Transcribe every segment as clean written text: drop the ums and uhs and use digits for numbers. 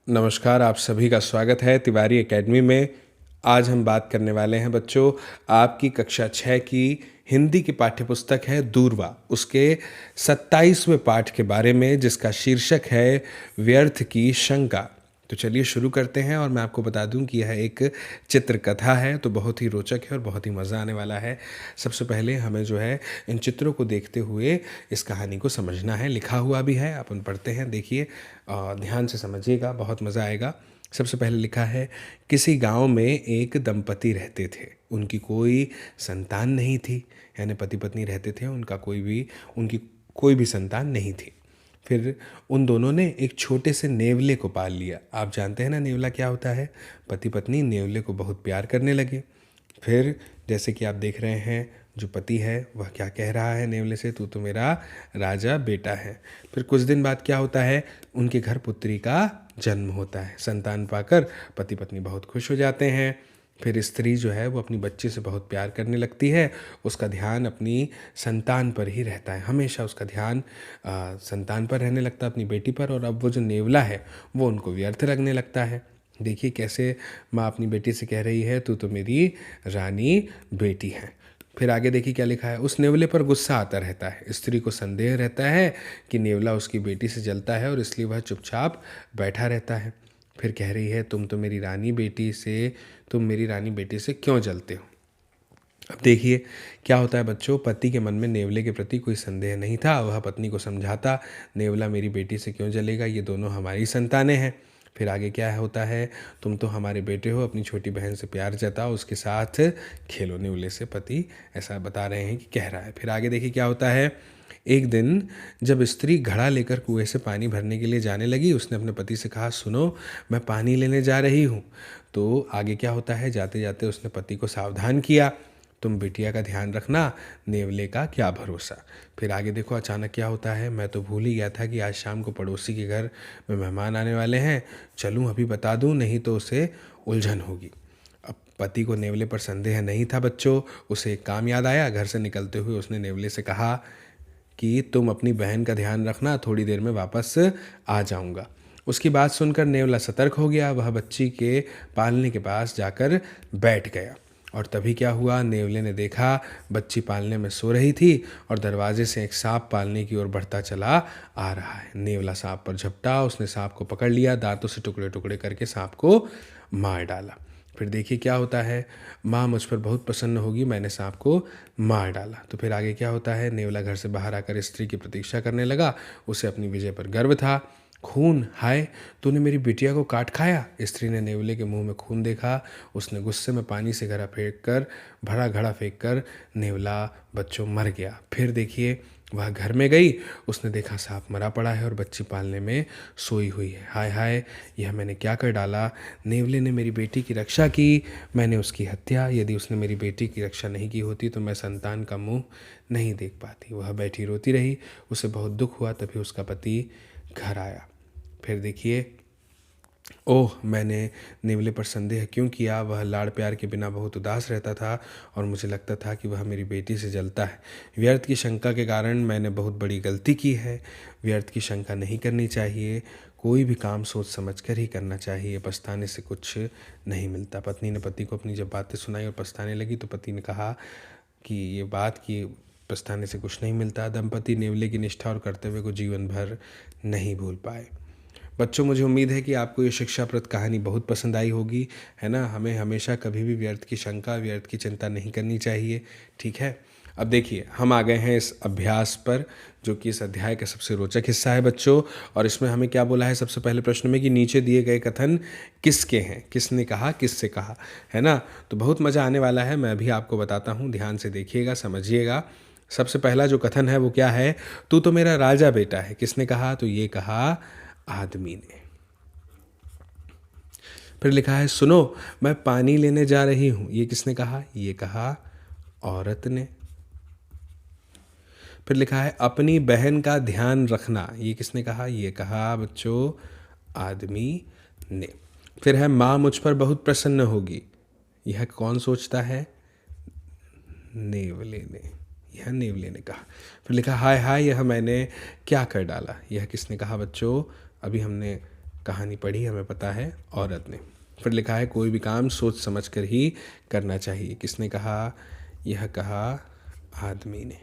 नमस्कार, आप सभी का स्वागत है तिवारी एकेडमी में। आज हम बात करने वाले हैं बच्चों, आपकी कक्षा 6 की हिंदी की पाठ्यपुस्तक है दूरवा, उसके 27वें पाठ के बारे में, जिसका शीर्षक है व्यर्थ की शंका। तो चलिए शुरू करते हैं। और मैं आपको बता दूं कि यह एक चित्रकथा है, तो बहुत ही रोचक है और बहुत ही मज़ा आने वाला है। सबसे पहले हमें जो है इन चित्रों को देखते हुए इस कहानी को समझना है। लिखा हुआ भी है, अपन पढ़ते हैं। देखिए, ध्यान से समझिएगा, बहुत मज़ा आएगा। सबसे पहले लिखा है, किसी गांव में एक दंपति रहते थे। उनकी कोई संतान नहीं थी, यानी पति पत्नी रहते थे, उनकी कोई भी संतान नहीं थी। फिर उन दोनों ने एक छोटे से नेवले को पाल लिया। आप जानते हैं ना नेवला क्या होता है। पति पत्नी नेवले को बहुत प्यार करने लगे। फिर जैसे कि आप देख रहे हैं, जो पति है वह क्या कह रहा है नेवले से, तू तो मेरा राजा बेटा है। फिर कुछ दिन बाद क्या होता है, उनके घर पुत्री का जन्म होता है। संतान पाकर पति पत्नी बहुत खुश हो जाते हैं। फिर स्त्री जो है वो अपनी बच्ची से बहुत प्यार करने लगती है। उसका ध्यान अपनी संतान पर ही रहता है, हमेशा उसका ध्यान संतान पर रहने लगता है, अपनी बेटी पर। और अब वो जो नेवला है वो उनको व्यर्थ लगने लगता है। देखिए कैसे माँ अपनी बेटी से कह रही है, तू तो मेरी रानी बेटी है। फिर आगे देखिए क्या लिखा है, उस नेवले पर गुस्सा आता रहता है। स्त्री को संदेह रहता है कि नेवला उसकी बेटी से जलता है और इसलिए वह चुपचाप बैठा रहता है। फिर कह रही है, तुम मेरी रानी बेटी से क्यों जलते हो। अब देखिए क्या होता है बच्चों, पति के मन में नेवले के प्रति कोई संदेह नहीं था। वह पत्नी को समझाता, नेवला मेरी बेटी से क्यों जलेगा, ये दोनों हमारी संतानें हैं। फिर आगे क्या होता है, तुम तो हमारे बेटे हो, अपनी छोटी बहन से प्यार जताओ, उसके साथ खेलो। नेवले से पति ऐसा बता रहे हैं कि कह रहा है। फिर आगे देखिए क्या होता है, एक दिन जब स्त्री घड़ा लेकर कुएं से पानी भरने के लिए जाने लगी, उसने अपने पति से कहा, सुनो मैं पानी लेने जा रही हूँ। तो आगे क्या होता है, जाते जाते उसने पति को सावधान किया, तुम बिटिया का ध्यान रखना, नेवले का क्या भरोसा। फिर आगे देखो अचानक क्या होता है, मैं तो भूल ही गया था कि आज शाम को पड़ोसी के घर में मेहमान आने वाले हैं, चलूँ अभी बता दूँ, नहीं तो उसे उलझन होगी। अब पति को नेवले पर संदेह नहीं था बच्चों। उसे एक काम याद आया। घर से निकलते हुए उसने नेवले से कहा कि तुम अपनी बहन का ध्यान रखना, थोड़ी देर में वापस आ जाऊंगा। उसकी बात सुनकर नेवला सतर्क हो गया। वह बच्ची के पालने के पास जाकर बैठ गया। और तभी क्या हुआ, नेवले ने देखा बच्ची पालने में सो रही थी और दरवाजे से एक सांप पालने की ओर बढ़ता चला आ रहा है। नेवला सांप पर झपटा, उसने सांप को पकड़ लिया, दांतों से टुकड़े टुकड़े करके सांप को मार डाला। फिर देखिए क्या होता है, माँ मुझ पर बहुत प्रसन्न होगी, मैंने सांप को मार डाला। तो फिर आगे क्या होता है, नेवला घर से बाहर आकर स्त्री की प्रतीक्षा करने लगा। उसे अपनी विजय पर गर्व था। खून, हाय तूने मेरी बिटिया को काट खाया। स्त्री ने नेवले के मुंह में खून देखा। उसने गुस्से में पानी से भरा घड़ा फेंक कर नेवला बच्चों मर गया। फिर देखिए वह घर में गई, उसने देखा सांप मरा पड़ा है और बच्ची पालने में सोई हुई है। हाय हाय, यह मैंने क्या कर डाला। नेवले ने मेरी बेटी की रक्षा की, मैंने उसकी हत्या। यदि उसने मेरी बेटी की रक्षा नहीं की होती तो मैं संतान का मुंह नहीं देख पाती। वह बैठी रोती रही। उसे बहुत दुख हुआ। तभी उसका पति घर आया। फिर देखिए, ओह मैंने नेवले पर संदेह क्यों किया। वह लाड़ प्यार के बिना बहुत उदास रहता था और मुझे लगता था कि वह मेरी बेटी से जलता है। व्यर्थ की शंका के कारण मैंने बहुत बड़ी गलती की है। व्यर्थ की शंका नहीं करनी चाहिए, कोई भी काम सोच समझ कर ही करना चाहिए, पछताने से कुछ नहीं मिलता। पत्नी ने पति को अपनी जब बातें सुनाई और पछताने लगी तो पति ने कहा कि ये बात कि पछताने से कुछ नहीं मिलता। दंपति नेवले की निष्ठा और कर्तव्य को जीवन भर नहीं भूल पाए। बच्चों, मुझे उम्मीद है कि आपको ये शिक्षाप्रद कहानी बहुत पसंद आई होगी, है ना। हमें हमेशा कभी भी व्यर्थ की शंका, व्यर्थ की चिंता नहीं करनी चाहिए, ठीक है। अब देखिए हम आ गए हैं इस अभ्यास पर, जो कि इस अध्याय का सबसे रोचक हिस्सा है बच्चों। और इसमें हमें क्या बोला है सबसे पहले प्रश्न में, कि नीचे दिए गए कथन किसके हैं, किसने कहा, किससे कहा, है ना। तो बहुत मज़ा आने वाला है, मैं अभी आपको बताता हूँ, ध्यान से देखिएगा, समझिएगा। सबसे पहला जो कथन है वो क्या है, तू तो मेरा राजा बेटा है। किसने कहा, तो ये कहा आदमी ने। फिर लिखा है, सुनो मैं पानी लेने जा रही हूं। ये किसने कहा, ये कहा औरत ने। फिर लिखा है, अपनी बहन का ध्यान रखना। ये किसने कहा, ये कहा बच्चों आदमी ने। फिर है, माँ मुझ पर बहुत प्रसन्न होगी। यह कौन सोचता है, नेवले ने। यह नेवले ने कहा। फिर लिखा हाय हाय यह मैंने क्या कर डाला। यह किसने कहा बच्चों? अभी हमने कहानी पढ़ी, हमें पता है, औरत ने। फिर लिखा है कोई भी काम सोच समझ कर ही करना चाहिए। किसने कहा? यह कहा आदमी ने।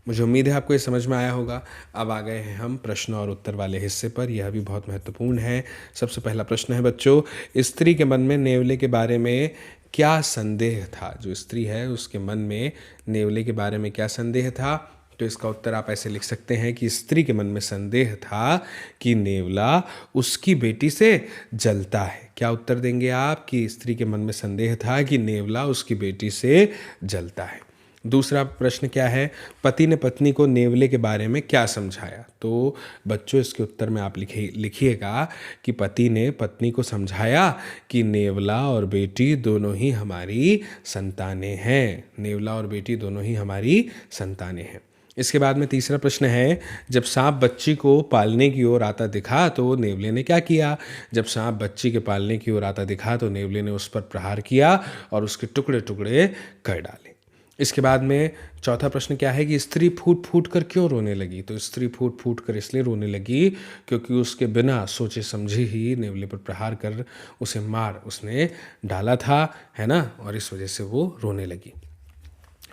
मुझे उम्मीद है आपको ये समझ में आया होगा। अब आ गए हैं हम प्रश्न और उत्तर वाले हिस्से पर। यह भी बहुत महत्वपूर्ण है। सबसे पहला प्रश्न है बच्चों, स्त्री के मन में नेवले के बारे में क्या संदेह था? जो स्त्री है उसके मन में नेवले के बारे में क्या संदेह था? तो इसका उत्तर आप ऐसे लिख सकते हैं कि स्त्री के मन में संदेह था कि नेवला उसकी बेटी से जलता है। क्या उत्तर देंगे आप कि स्त्री के मन में संदेह था कि नेवला उसकी बेटी से जलता है? दूसरा प्रश्न क्या है? पति ने पत्नी को नेवले के बारे में क्या समझाया? तो बच्चों इसके उत्तर में आप लिखिएगा कि पति ने पत्नी को समझाया कि नेवला और बेटी दोनों ही हमारी संतानें हैं। नेवला और बेटी दोनों ही हमारी संतानें हैं। इसके बाद में तीसरा प्रश्न है, जब सांप बच्ची को पालने की ओर आता दिखा तो नेवले ने क्या किया? जब सांप बच्ची के पालने की ओर आता दिखा तो नेवले ने उस पर प्रहार किया और उसके टुकड़े टुकड़े कर डाले। इसके बाद में चौथा प्रश्न क्या है कि स्त्री फूट फूट कर क्यों रोने लगी? तो स्त्री फूट फूट कर इसलिए रोने लगी क्योंकि उसके बिना सोचे समझे ही नेवले पर प्रहार कर उसे मार उसने डाला था, है ना, और इस वजह से वो रोने लगी।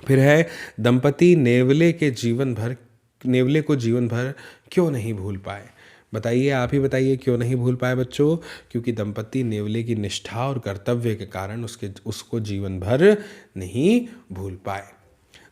फिर है दंपति नेवले को जीवन भर क्यों नहीं भूल पाए? बताइए, आप ही बताइए क्यों नहीं भूल पाए बच्चों? क्योंकि दंपति नेवले की निष्ठा और कर्तव्य के कारण उसको जीवन भर नहीं भूल पाए।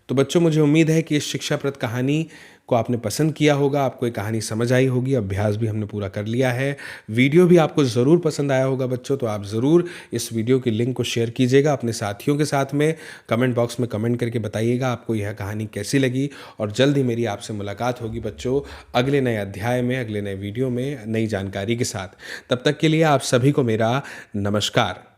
तो बच्चों मुझे उम्मीद है कि इस शिक्षाप्रद कहानी को आपने पसंद किया होगा, आपको ये कहानी समझ आई होगी। अभ्यास भी हमने पूरा कर लिया है। वीडियो भी आपको ज़रूर पसंद आया होगा बच्चों, तो आप ज़रूर इस वीडियो की लिंक को शेयर कीजिएगा अपने साथियों के साथ में। कमेंट बॉक्स में कमेंट करके बताइएगा आपको यह कहानी कैसी लगी। और जल्द ही मेरी आपसे मुलाकात होगी बच्चों अगले नए अध्याय में, अगले नए वीडियो में, नई जानकारी के साथ। तब तक के लिए आप सभी को मेरा नमस्कार।